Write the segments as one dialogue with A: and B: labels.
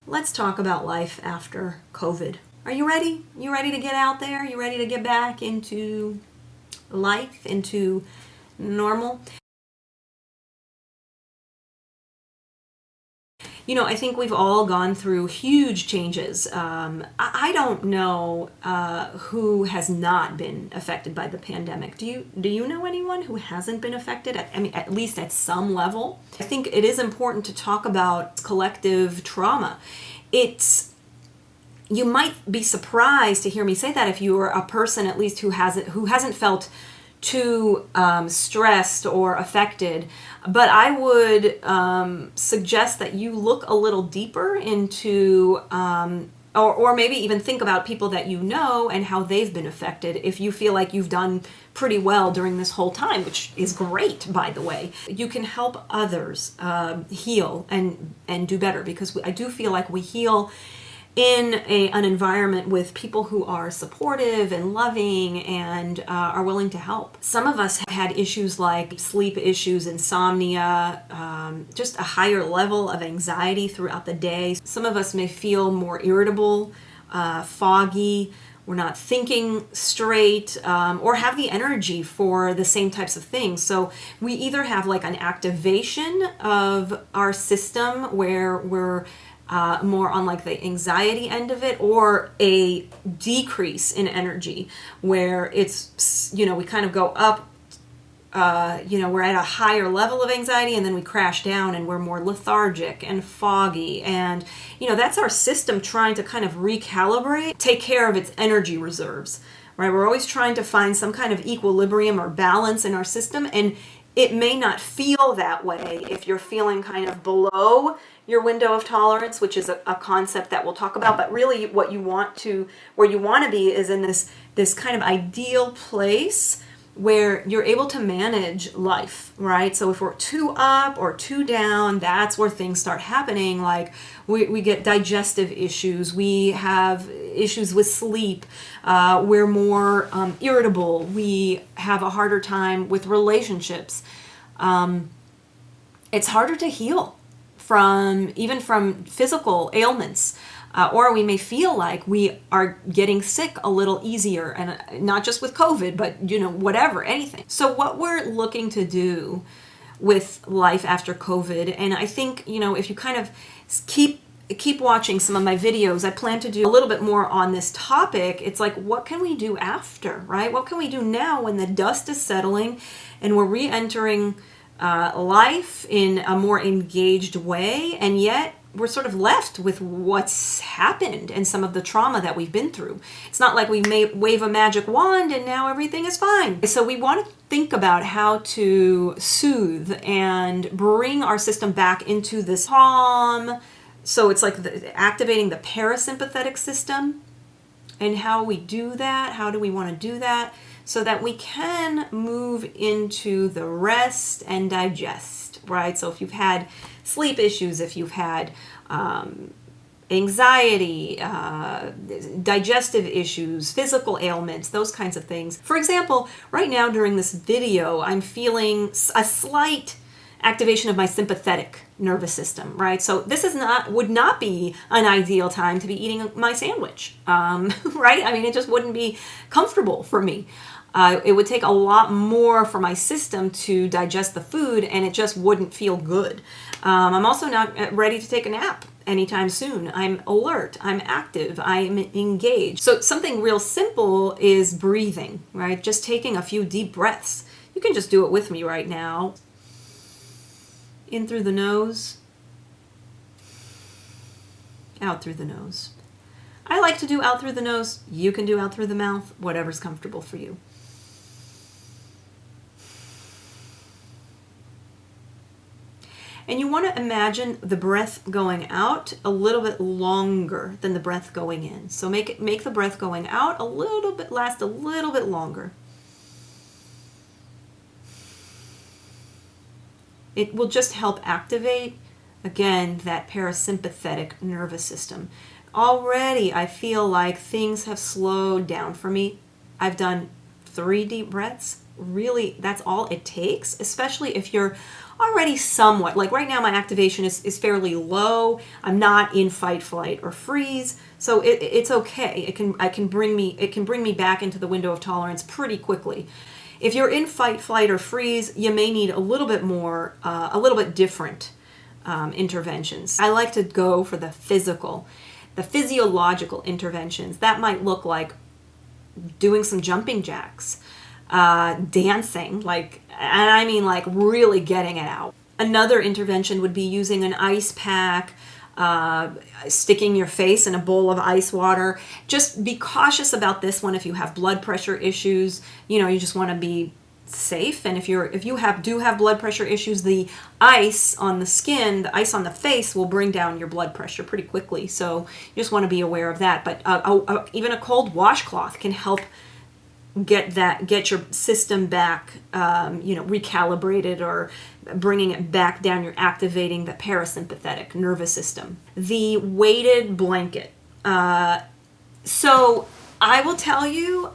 A: Let's talk about life after COVID. Are you ready? You ready to get out there? You ready to get back into life, into normal? You know, I think we've all gone through huge changes. I don't know who has not been affected by the pandemic. Do you know anyone who hasn't been affected? I mean, at least at some level. I think it is important to talk about collective trauma. You might be surprised to hear me say that if you are a person at least who hasn't felt too stressed or affected, but I would suggest that you look a little deeper into or maybe even think about people that you know and how they've been affected if you feel like you've done pretty well during this whole time, which is great, by the way. You can help others heal and do better, because I do feel like we heal in an environment with people who are supportive and loving and are willing to help. Some of us have had issues like sleep issues, insomnia, just a higher level of anxiety throughout the day. Some of us may feel more irritable, foggy, we're not thinking straight, or have the energy for the same types of things. So we either have like an activation of our system where we're more on like the anxiety end of it, or a decrease in energy where it's, we kind of go up, we're at a higher level of anxiety and then we crash down and we're more lethargic and foggy. And, that's our system trying to kind of recalibrate, take care of its energy reserves, right? We're always trying to find some kind of equilibrium or balance in our system. And it may not feel that way if you're feeling kind of below your window of tolerance, which is a concept that we'll talk about. But really where you want to be is in this kind of ideal place where you're able to manage life, right? So if we're too up or too down, that's where things start happening. Like we get digestive issues, we have issues with sleep, we're more irritable, we have a harder time with relationships. It's harder to heal from physical ailments. Or we may feel like we are getting sick a little easier, and not just with COVID, but whatever, anything. So what we're looking to do with life after COVID, and I think if you kind of keep watching some of my videos, I plan to do a little bit more on this topic. It's like, what can we do after, right? What can we do now when the dust is settling and we're re-entering life in a more engaged way, and yet we're sort of left with what's happened and some of the trauma that we've been through. It's not like we may wave a magic wand and now everything is fine. So we want to think about how to soothe and bring our system back into this calm. So it's like activating the parasympathetic system. And how we do that, how do we want to do that? So that we can move into the rest and digest, right? So if you've had sleep issues, if you've had anxiety, digestive issues, physical ailments, those kinds of things. For example, right now during this video, I'm feeling a slight activation of my sympathetic nervous system, right? So this would not be an ideal time to be eating my sandwich, right? I mean, it just wouldn't be comfortable for me. It would take a lot more for my system to digest the food, and it just wouldn't feel good. I'm also not ready to take a nap anytime soon. I'm alert, I'm active, I'm engaged. So something real simple is breathing, right? Just taking a few deep breaths. You can just do it with me right now. In through the nose, out through the nose. I like to do out through the nose. You can do out through the mouth, whatever's comfortable for you. And you want to imagine the breath going out a little bit longer than the breath going in. So make the breath going out last a little bit longer. It will just help activate, again, that parasympathetic nervous system. Already, I feel like things have slowed down for me. I've done 3 deep breaths. Really, that's all it takes, especially if you're already somewhat, like right now my activation is fairly low. I'm not in fight, flight, or freeze, so it's okay. It can bring me back into the window of tolerance pretty quickly. If you're in fight, flight, or freeze, you may need a little bit more, a little bit different interventions. I like to go for the physiological interventions. That might look like doing some jumping jacks, dancing, and I mean like really getting it out. Another intervention would be using an ice pack, sticking your face in a bowl of ice water. Just be cautious about this one if you have blood pressure issues. You just want to be safe, and if you do have blood pressure issues, the ice on the skin, the ice on the face will bring down your blood pressure pretty quickly, so you just want to be aware of that. But even a cold washcloth can help get your system back, recalibrated, or bringing it back down. You're activating the parasympathetic nervous system. The weighted blanket. So I will tell you,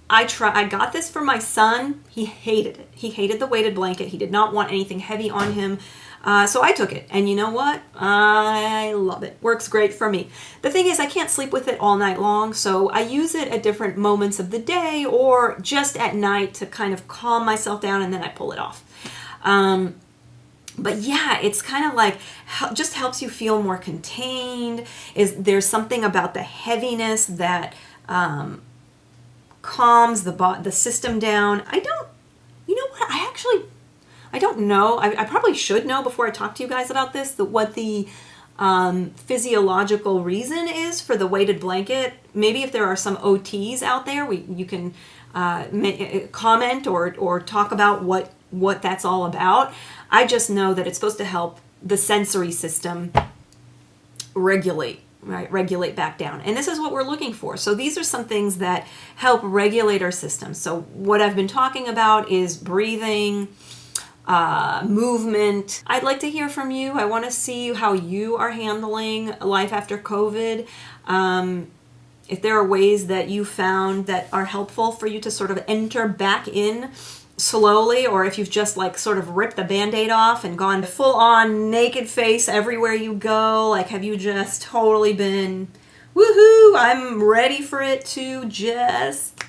A: I got this for my son. He hated it. He hated the weighted blanket. He did not want anything heavy on him. So I took it, and you know what? I love it. Works great for me. The thing is, I can't sleep with it all night long, so I use it at different moments of the day or just at night to kind of calm myself down, and then I pull it off. But yeah, it's kind of like, just helps you feel more contained. There's something about the heaviness that calms the system down. You know what? I don't know. I probably should know before I talk to you guys about this, what the physiological reason is for the weighted blanket. Maybe if there are some OTs out there, you can comment or talk about what that's all about. I just know that it's supposed to help the sensory system regulate back down. And this is what we're looking for. So these are some things that help regulate our system. So what I've been talking about is breathing, movement. I'd like to hear from you. I want to see how you are handling life after COVID. If there are ways that you found that are helpful for you to sort of enter back in slowly, or if you've just sort of ripped the Band-Aid off and gone full on naked face everywhere you go. Have you just totally been, woohoo, I'm ready for it to just,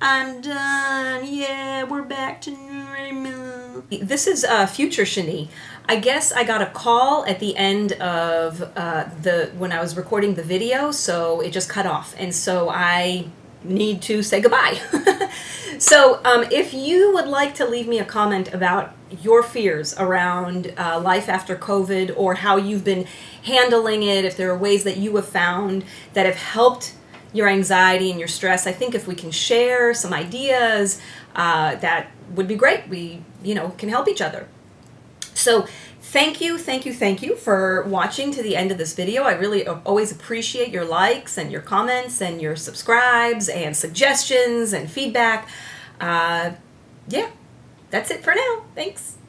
A: I'm done, yeah, we're back to normal. This is future Shani. I guess I got a call at the end of when I was recording the video, so it just cut off, and so I need to say goodbye. So if you would like to leave me a comment about your fears around life after COVID, or how you've been handling it, if there are ways that you have found that have helped your anxiety and your stress, I think if we can share some ideas, that would be great. We, can help each other. So thank you for watching to the end of this video. I really always appreciate your likes and your comments and your subscribes and suggestions and feedback. Yeah, that's it for now. Thanks.